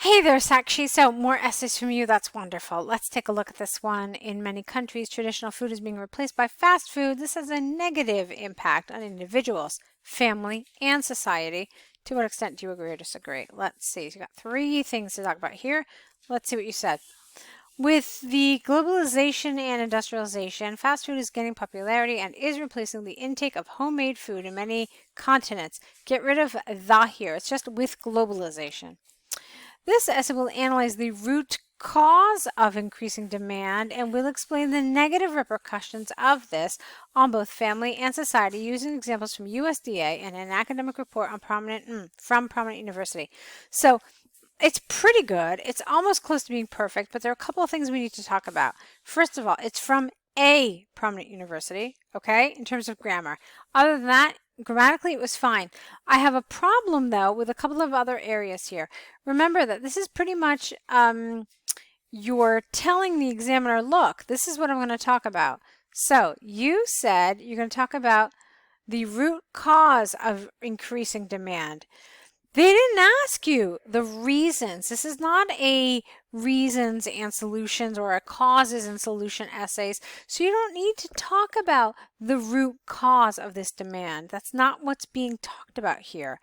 Hey there, Sakshi. So, more essays from you. That's wonderful. Let's take a look at this one. In many countries, traditional food is being replaced by fast food. This has a negative impact on individuals, family, and society. To what extent do you agree or disagree? Let's see. You got three things to talk about here. Let's see what you said. With the globalization and industrialization, fast food is gaining popularity and is replacing the intake of homemade food in many continents. Get rid of the here. It's just with globalization. This essay will analyze the root cause of increasing demand and will explain the negative repercussions of this on both family and society using examples from USDA and an academic report on from prominent university. So it's pretty good. It's almost close to being perfect, but there are a couple of things we need to talk about. First of all, it's from a prominent university, okay, in terms of grammar. Other than that, grammatically, it was fine. I have a problem, though, with a couple of other areas here. Remember that this is pretty much you're telling the examiner, look, this is what I'm going to talk about. So you said you're going to talk about the root cause of increasing demand. They didn't ask you the reasons. This is not a reasons and solutions or a causes and solution essays. So you don't need to talk about the root cause of this demand. That's not what's being talked about here.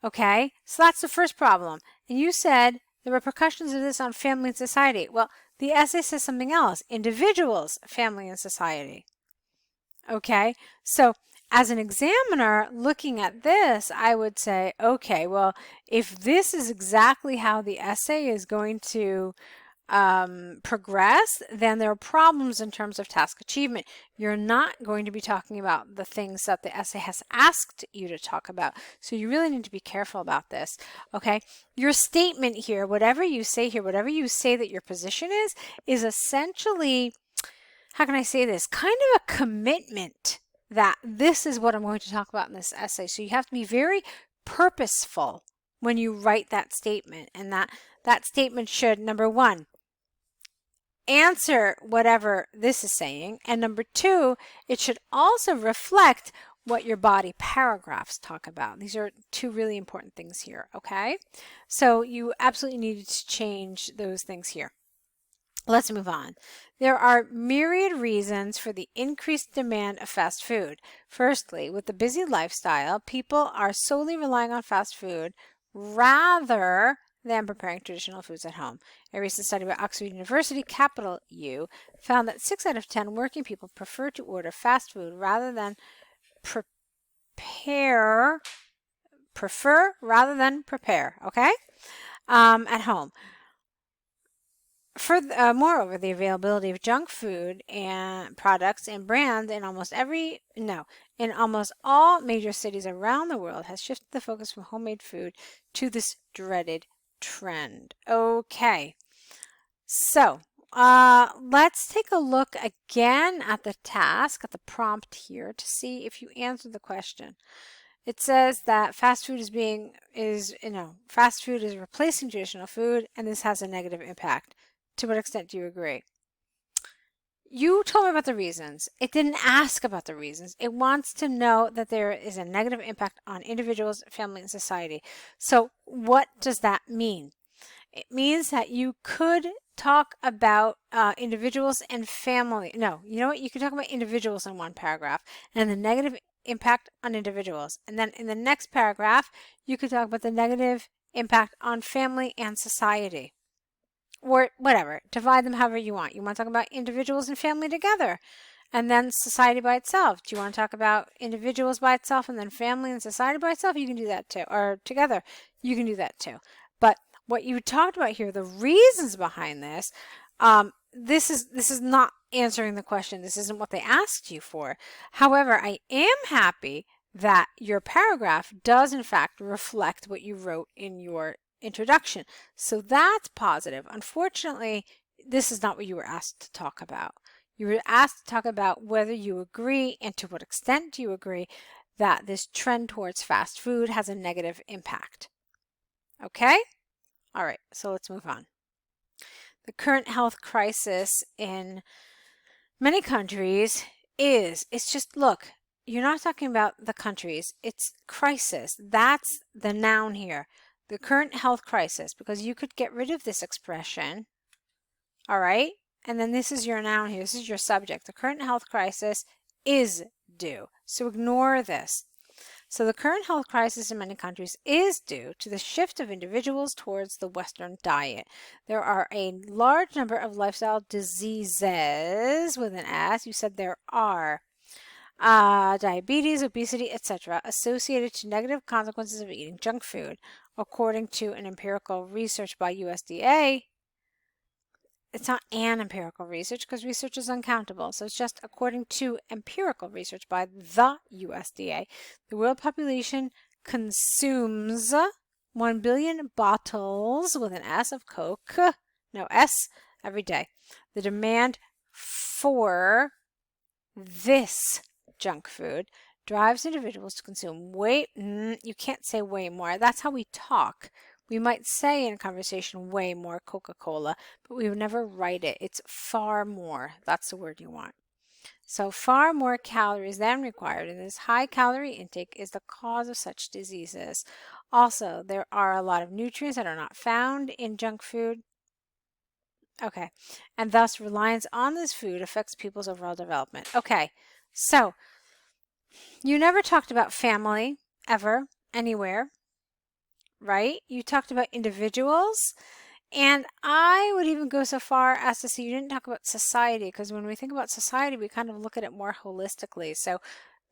Okay, so that's the first problem. And you said the repercussions of this on family and society. Well, the essay says something else. Individuals, family, and society. Okay, so as an examiner looking at this, I would say, okay, well, if this is exactly how the essay is going to progress, then there are problems in terms of task achievement. You're not going to be talking about the things that the essay has asked you to talk about. So you really need to be careful about this. Okay, your statement here, whatever you say here, whatever you say that your position is essentially, how can I say this, kind of a commitment that this is what I'm going to talk about in this essay. So you have to be very purposeful when you write that statement, and that statement should, number one, answer whatever this is saying, and number two, it should also reflect what your body paragraphs talk about. These are two really important things here, okay? So you absolutely needed to change those things here. Let's move on. There are myriad reasons for the increased demand of fast food. Firstly, with the busy lifestyle, people are solely relying on fast food rather than preparing traditional foods at home. A recent study by Oxford University, capital U, found that 6 out of 10 working people prefer to order fast food rather than prepare, okay, at home. Moreover, the availability of junk food and products and brands in almost all major cities around the world has shifted the focus from homemade food to this dreaded trend. Okay, so let's take a look again at the task, at the prompt here, to see if you answered the question. It says that fast food is replacing traditional food, and this has a negative impact. To what extent do you agree? You told me about the reasons. It didn't ask about the reasons. It wants to know that there is a negative impact on individuals, family, and society. So what does that mean? It means that you could talk about individuals and family. No, you know what? You could talk about individuals in one paragraph and the negative impact on individuals. And then in the next paragraph, you could talk about the negative impact on family and society. Or whatever, divide them however you want. You want to talk about individuals and family together, and then society by itself. Do you want to talk about individuals by itself and then family and society by itself? You can do that too. Or together, you can do that too. But what you talked about here, the reasons behind this, this is not answering the question. This isn't what they asked you for. However, I am happy that your paragraph does in fact reflect what you wrote in your introduction. So that's positive. Unfortunately, this is not what you were asked to talk about. You were asked to talk about whether you agree and to what extent do you agree that this trend towards fast food has a negative impact. Okay? All right, so let's move on. The current health crisis in many countries it's just, look, you're not talking about the countries, it's crisis. That's the noun here. the current health crisis, because you could get rid of this expression, all right? And then this is your noun here. This is your subject. The current health crisis is due. So ignore this. So the current health crisis in many countries is due to the shift of individuals towards the Western diet. There are a large number of lifestyle diseases with an S. You said there are. Diabetes, obesity, etc., associated to negative consequences of eating junk food. According to an empirical research by USDA, it's not an empirical research because research is uncountable. So it's just according to empirical research by the USDA. The world population consumes 1 billion bottles with an S of Coke, no S, every day. The demand for this junk food drives individuals to consume you can't say way more. That's how we talk. We might say in a conversation way more Coca-Cola, but we would never write it. It's far more. That's the word you want. So far more calories than required, and this high calorie intake is the cause of such diseases. Also, there are a lot of nutrients that are not found in junk food. Okay, and thus reliance on this food affects people's overall development. Okay, so you never talked about family ever, anywhere, right? You talked about individuals, and I would even go so far as to say you didn't talk about society, because when we think about society, we kind of look at it more holistically. So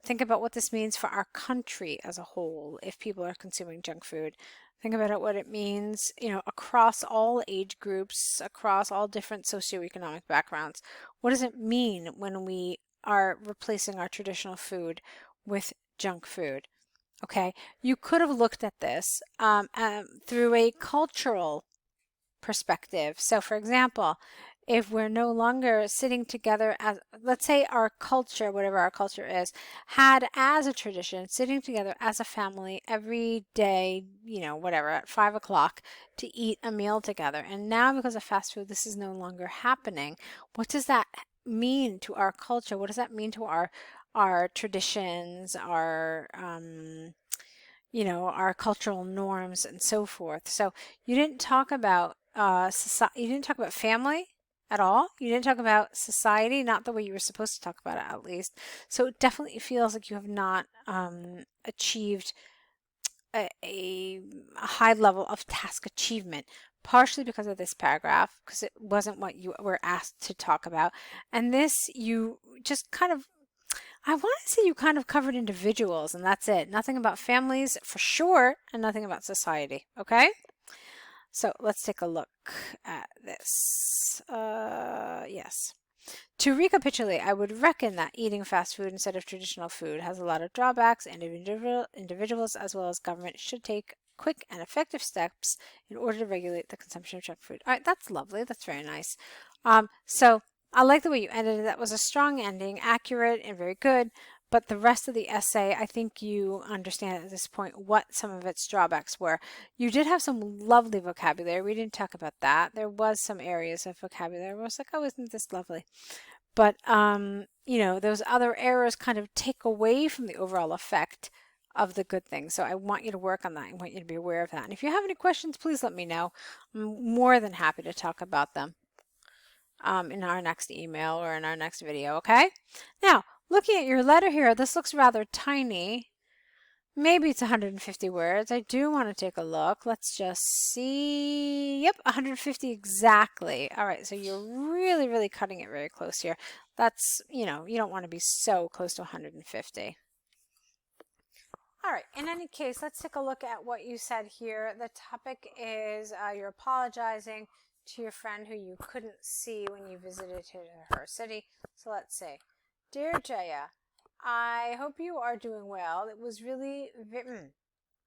think about what this means for our country as a whole if people are consuming junk food. Think about it, what it means, across all age groups, across all different socioeconomic backgrounds. What does it mean when we are replacing our traditional food with junk food? Okay, you could have looked at this through a cultural perspective. So for example, if we're no longer sitting together as, let's say our culture, whatever our culture is, had as a tradition sitting together as a family every day, whatever, at 5 o'clock to eat a meal together. And now because of fast food, this is no longer happening. What does that mean to our culture? What does that mean to our traditions, our our cultural norms and so forth? So you didn't talk about society, you didn't talk about family at all. You didn't talk about society, not the way you were supposed to talk about it, at least. So it definitely feels like you have not achieved a high level of task achievement, partially because of this paragraph, because it wasn't what you were asked to talk about. And this, you just kind of, I want to say you kind of covered individuals, and that's it. Nothing about families for sure, and nothing about society. Okay? So let's take a look at this. Yes. To recapitulate, I would reckon that eating fast food instead of traditional food has a lot of drawbacks, and individuals as well as government should take quick and effective steps in order to regulate the consumption of junk food. All right, that's lovely. That's very nice. So I like the way you ended it. That was a strong ending, accurate and very good. But the rest of the essay, I think you understand at this point what some of its drawbacks were. You did have some lovely vocabulary. We didn't talk about that. There was some areas of vocabulary where I was like, oh, isn't this lovely? But, those other errors kind of take away from the overall effect of the good things. So I want you to work on that. I want you to be aware of that. And if you have any questions, please let me know. I'm more than happy to talk about them in our next email or in our next video, okay? Now, looking at your letter here, this looks rather tiny. Maybe it's 150 words. I do want to take a look. Let's just see. Yep, 150 exactly. All right, so you're really, really cutting it very close here. That's, you don't want to be so close to 150. All right, in any case, let's take a look at what you said here. The topic is you're apologizing to your friend who you couldn't see when you visited her city. So let's say, Dear Jaya, I hope you are doing well. It was really,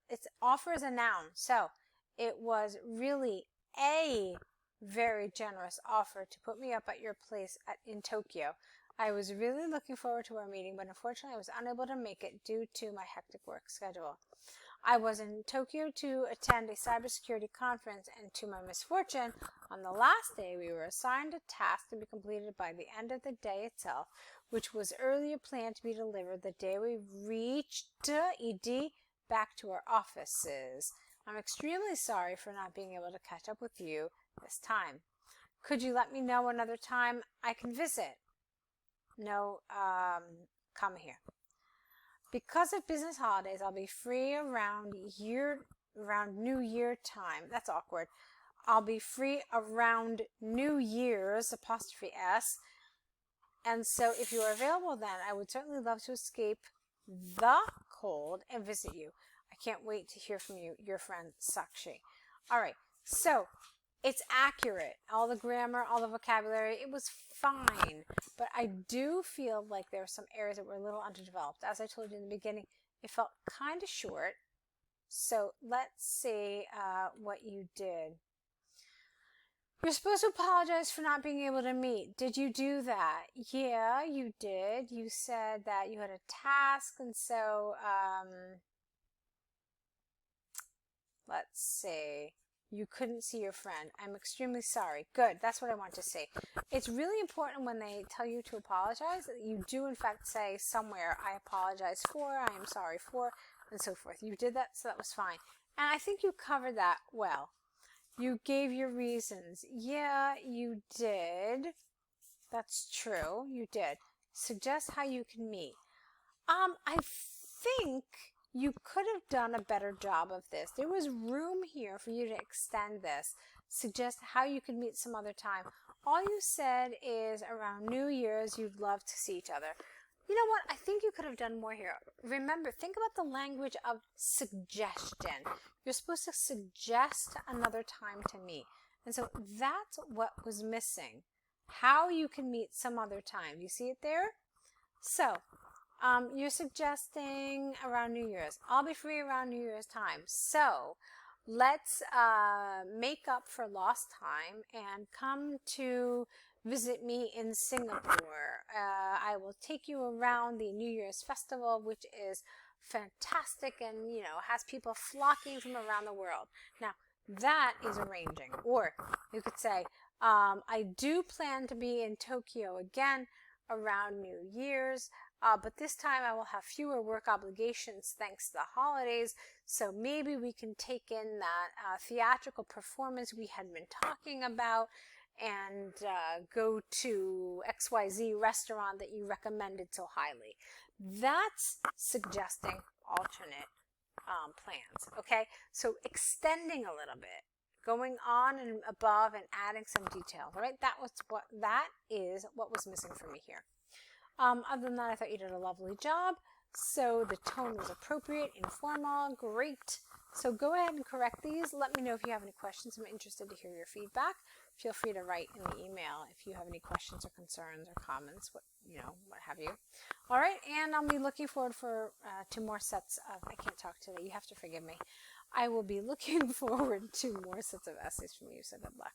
it's offers a noun. So it was really a very generous offer to put me up at your place in Tokyo. I was really looking forward to our meeting, but unfortunately I was unable to make it due to my hectic work schedule. I was in Tokyo to attend a cybersecurity conference, and to my misfortune, on the last day we were assigned a task to be completed by the end of the day itself, which was earlier planned to be delivered the day we reached back to our offices. I'm extremely sorry for not being able to catch up with you this time. Could you let me know another time I can visit? No, comma here. Because of business holidays, I'll be free around New Year time. That's awkward. I'll be free around New Year's, apostrophe S. And so if you are available then, I would certainly love to escape the cold and visit you. I can't wait to hear from you, your friend Sakshi. All right, so it's accurate. All the grammar, all the vocabulary, it was fine. But I do feel like there were some areas that were a little underdeveloped. As I told you in the beginning, it felt kind of short. So let's see what you did. You're supposed to apologize for not being able to meet. Did you do that? Yeah, you did. You said that you had a task, and so let's see. You couldn't see your friend. I'm extremely sorry. Good. That's what I want to say. It's really important when they tell you to apologize that you do in fact say somewhere, I apologize for, I am sorry for, and so forth. You did that, so that was fine. And I think you covered that well. You gave your reasons. Yeah, you did. That's true. You did. Suggest how you can meet. I think you could have done a better job of this. There was room here for you to extend this. Suggest how you could meet some other time. All you said is around New Year's you'd love to see each other. You know what? I think you could have done more here. Remember, think about the language of suggestion. You're supposed to suggest another time to meet. And so that's what was missing. How you can meet some other time. You see it there? So, you're suggesting around New Year's. I'll be free around New Year's time. So, let's make up for lost time and come to visit me in Singapore. I will take you around the New Year's festival, which is fantastic and, has people flocking from around the world. Now, that is arranging. Or you could say, I do plan to be in Tokyo again around New Year's, but this time I will have fewer work obligations thanks to the holidays, so maybe we can take in that theatrical performance we had been talking about and go to XYZ restaurant that you recommended so highly. That's suggesting alternate plans, okay? So extending a little bit, going on and above and adding some details, all right? That is what was missing for me here. Other than that, I thought you did a lovely job. So the tone was appropriate, informal, great. So go ahead and correct these. Let me know if you have any questions. I'm interested to hear your feedback. Feel free to write in the email if you have any questions or concerns or comments, what have you. All right, and I'll be looking forward to more sets of, I can't talk today, you have to forgive me. I will be looking forward to more sets of essays from you, so good luck.